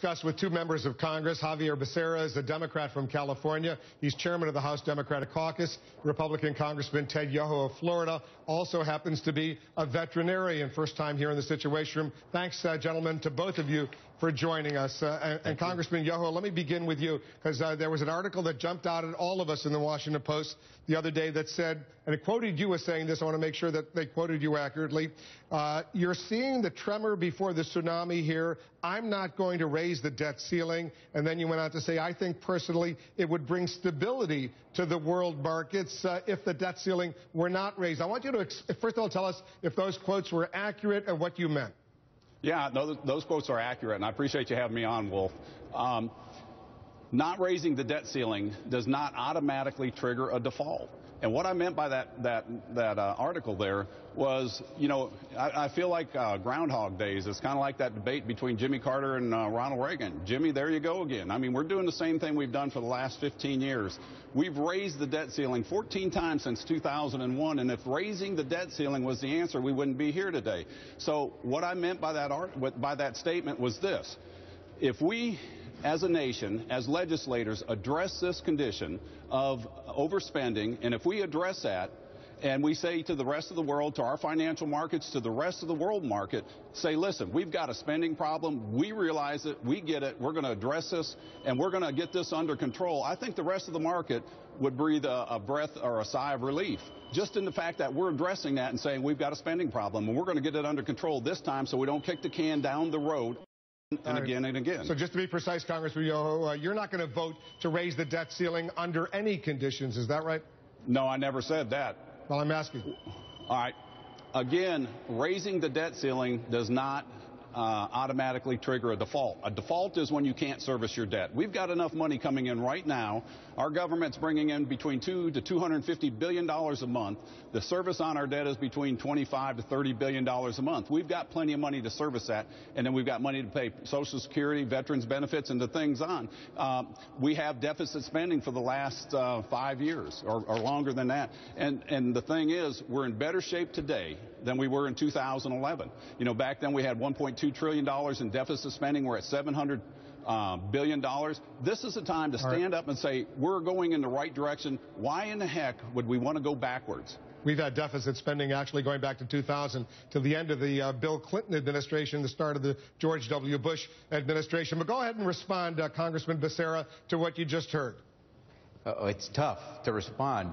discuss with two members of Congress. Javier Becerra is a Democrat from California. He's chairman of the House Democratic Caucus. Republican Congressman Ted Yoho of Florida also happens to be a veterinarian. First time here in the Situation Room. Thanks, gentlemen, to both of you for joining us. And Congressman Yoho, let me begin with you, because there was an article that jumped out at all of us in the Washington Post the other day that said, and it quoted you as saying this, I want to make sure that they quoted you accurately, you're seeing the tremor before the tsunami here. I'm not going to raise the debt ceiling. And then you went on to say, I think personally it would bring stability to the world markets if the debt ceiling were not raised. I want you to, first of all, tell us if those quotes were accurate and what you meant. Yeah, those quotes are accurate, and I appreciate you having me on, Wolf. Not raising the debt ceiling does not automatically trigger a default. And what I meant by that article there was, you know, I feel like Groundhog Days. It's kind of like that debate between Jimmy Carter and Ronald Reagan. Jimmy, there you go again. I mean, we're doing the same thing we've done for the last 15 years. We've raised the debt ceiling 14 times since 2001, and if raising the debt ceiling was the answer, we wouldn't be here today. So what I meant by that statement was this. If we, as a nation, as legislators, address this condition of overspending, and if we address that, and we say to the rest of the world, to our financial markets, to the rest of the world market, say, listen, we've got a spending problem, we realize it, we get it, we're going to address this, and we're going to get this under control, I think the rest of the market would breathe a breath or a sigh of relief, just in the fact that we're addressing that and saying we've got a spending problem, and we're going to get it under control this time so we don't kick the can down the road. And again and again. So just to be precise, Congressman Yoho, you're not going to vote to raise the debt ceiling under any conditions, is that right? No, I never said that. Well, I'm asking. All right. Again, raising the debt ceiling does not automatically trigger a default. A default is when you can't service your debt. We've got enough money coming in right now. Our government's bringing in between $2 to $250 billion a month. The service on our debt is between $25 to $30 billion a month. We've got plenty of money to service that, and then we've got money to pay Social Security, veterans benefits, and the things on. We have deficit spending for the last 5 years or longer than that. And the thing is, we're in better shape today than we were in 2011. You know, back then we had $1.2 trillion in deficit spending. We're at $700 billion. This is the time to stand up and say, we're going in the right direction. Why in the heck would we want to go backwards? We've had deficit spending actually going back to 2000 to the end of the Bill Clinton administration, the start of the George W. Bush administration. But go ahead and respond, Congressman Becerra, to what you just heard. It's tough to respond,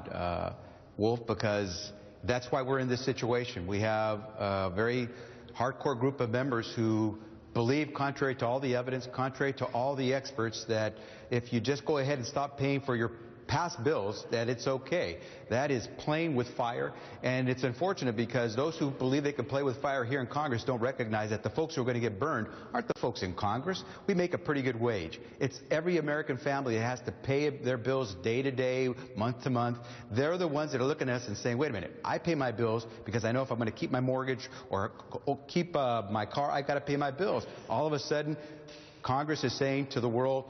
Wolf, because that's why we're in this situation. We have a very hardcore group of members who believe, contrary to all the evidence, contrary to all the experts, that if you just go ahead and stop paying for your past bills, that it's okay. That is playing with fire, and it's unfortunate because those who believe they can play with fire here in Congress don't recognize that the folks who are going to get burned aren't the folks in Congress. We make a pretty good wage. It's every American family that has to pay their bills day to day, month to month. They're the ones that are looking at us and saying, wait a minute, I pay my bills because I know if I'm going to keep my mortgage or keep my car, I've got to pay my bills. All of a sudden, Congress is saying to the world,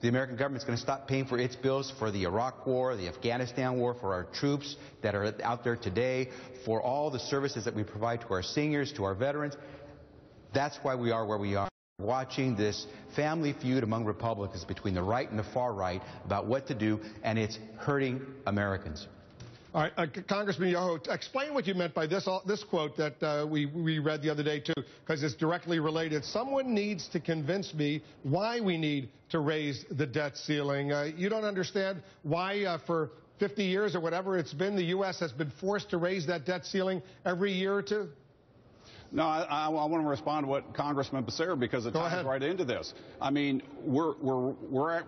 the American government's going to stop paying for its bills for the Iraq War, the Afghanistan War, for our troops that are out there today, for all the services that we provide to our seniors, to our veterans. That's why we are where we are. Watching this family feud among Republicans between the right and the far right about what to do, and it's hurting Americans. All right, Congressman Yoho, explain what you meant by this quote that we read the other day, too, because it's directly related. Someone needs to convince me why we need to raise the debt ceiling. You don't understand why for 50 years or whatever it's been, the U.S. has been forced to raise that debt ceiling every year or two? No, I want to respond to what Congressman Becerra, because it ties right into this. I mean, we're where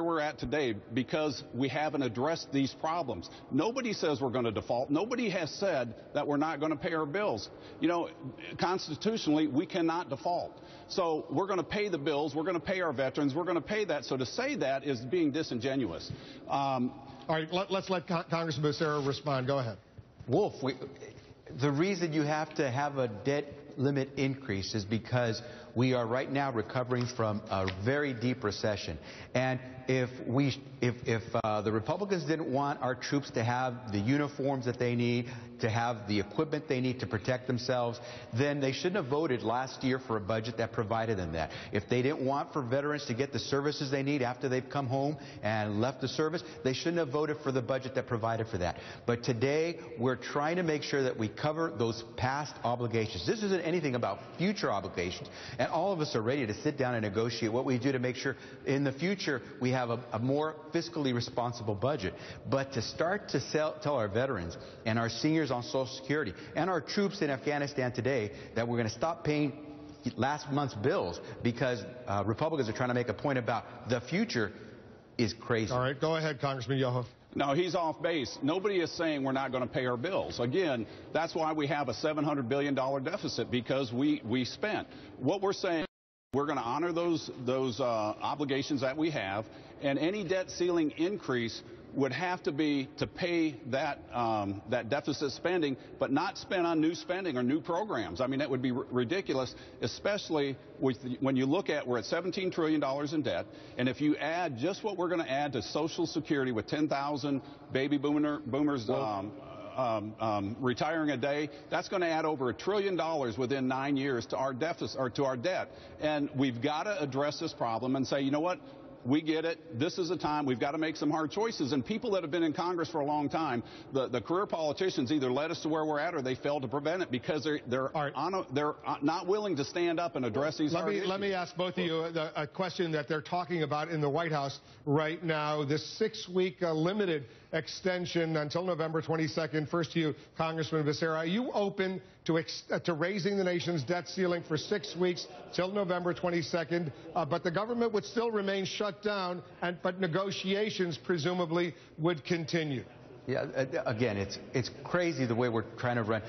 we're at today because we haven't addressed these problems. Nobody says we're going to default. Nobody has said that we're not going to pay our bills. You know, constitutionally, we cannot default. So we're going to pay the bills. We're going to pay our veterans. We're going to pay that. So to say that is being disingenuous. All right, let's let Congressman Becerra respond. Go ahead. Wolf, the reason you have to have a debt limit increase is because We are right now recovering from a very deep recession. And if the Republicans didn't want our troops to have the uniforms that they need, to have the equipment they need to protect themselves, then they shouldn't have voted last year for a budget that provided them that. If they didn't want for veterans to get the services they need after they've come home and left the service, they shouldn't have voted for the budget that provided for that. But today, we're trying to make sure that we cover those past obligations. This isn't anything about future obligations. And all of us are ready to sit down and negotiate what we do to make sure in the future we have a more fiscally responsible budget. But to start to tell our veterans and our seniors on Social Security and our troops in Afghanistan today that we're going to stop paying last month's bills because Republicans are trying to make a point about the future is crazy. All right, go ahead, Congressman Yoho. No, he's off base. Nobody is saying we're not going to pay our bills. Again, that's why we have a $700 billion deficit, because we spent. What we're saying, we're going to honor those obligations that we have, and any debt ceiling increase would have to be to pay that deficit spending, but not spent on new spending or new programs. I mean, that would be ridiculous, especially when you look at we're at $17 trillion in debt, and if you add just what we're going to add to Social Security with 10,000 baby boomers retiring a day, that's going to add over $1 trillion within 9 years to our deficit or to our debt. And we've got to address this problem and say, you know what? We get it. This is a time we've got to make some hard choices. And people that have been in Congress for a long time, the career politicians either led us to where we're at or they failed to prevent it because they're not willing to stand up and address these hard issues. Let me ask both of you a question that they're talking about in the White House right now. This 6-week limited extension until November 22nd. First to you, Congressman Becerra. Are you open to raising the nation's debt ceiling for 6 weeks till November 22nd, but the government would still remain shut down, but negotiations presumably would continue? Yeah, again, it's crazy the way we're trying to run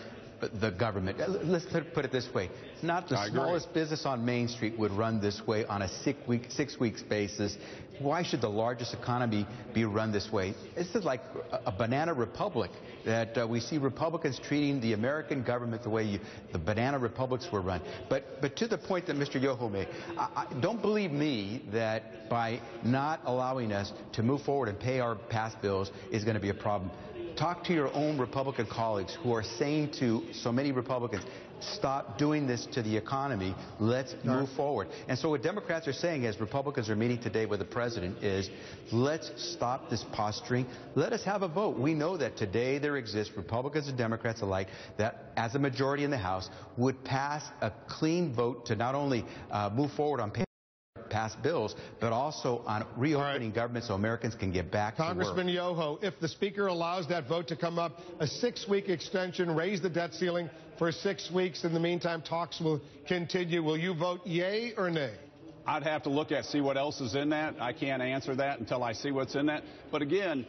the government. Let's put it this way. Not the smallest business on Main Street would run this way on a 6 weeks basis. Why should the largest economy be run this way? This is like a banana republic that we see Republicans treating the American government the way the banana republics were run. But to the point that Mr. Yoho made, don't believe me that by not allowing us to move forward and pay our past bills is going to be a problem. Talk to your own Republican colleagues who are saying to so many Republicans, stop doing this to the economy. Let's move forward. And so what Democrats are saying as Republicans are meeting today with the president is, let's stop this posturing. Let us have a vote. We know that today there exist Republicans and Democrats alike that, as a majority in the House, would pass a clean vote to not only move forward on paying past bills, but also on reopening government so Americans can get back to work. Congressman Yoho, if the Speaker allows that vote to come up, a 6-week extension, raise the debt ceiling for 6 weeks. In the meantime, talks will continue. Will you vote yay or nay? I'd have to look at, see what else is in that. I can't answer that until I see what's in that. But again,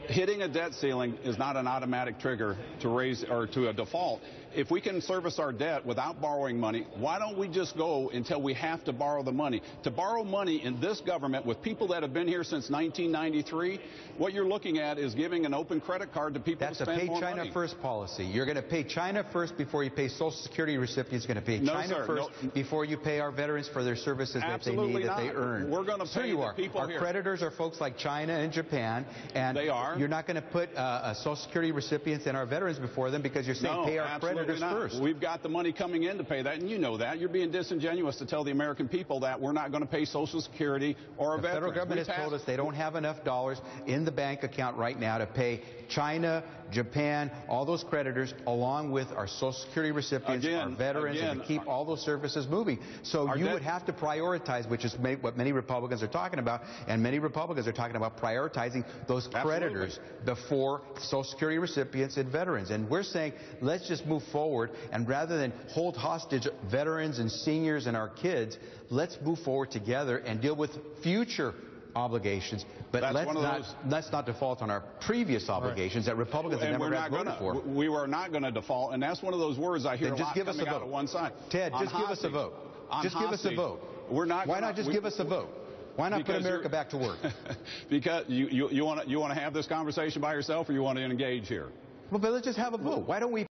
hitting a debt ceiling is not an automatic trigger to raise or to a default. If we can service our debt without borrowing money, why don't we just go until we have to borrow the money? To borrow money in this government with people that have been here since 1993, what you're looking at is giving an open credit card to people to spend more money. That's a pay China first policy. You're going to pay China first before you pay Social Security recipients. You're going to pay China first before you pay our veterans for their services that they need, that they earn. We're going to pay the people here. Our creditors are folks like China and Japan, and they are. You're not going to put Social Security recipients and our veterans before them because you're saying pay our creditors first. We've got the money coming in to pay that, and you know that. You're being disingenuous to tell the American people that we're not going to pay Social Security or our veterans. The federal government has told us they don't have enough dollars in the bank account right now to pay China, Japan, all those creditors, along with our Social Security recipients, our veterans, and to keep all those services moving. So you would have to prioritize, which is what many Republicans are talking about, and many Republicans are talking about prioritizing those creditors before Social Security recipients and veterans. And we're saying, let's just move forward, and rather than hold hostage veterans and seniors and our kids, let's move forward together and deal with future obligations, but let's not default on our previous obligations that Republicans and Democrats voted for. We were not going to default, and that's one of those words I hear a lot coming out of one side. Ted, just give us a vote. Just give us a vote. Why not just give us a vote? Why not put America back to work? Because you want to have this conversation by yourself, or you want to engage here? Well, but let's just have a vote. Why don't we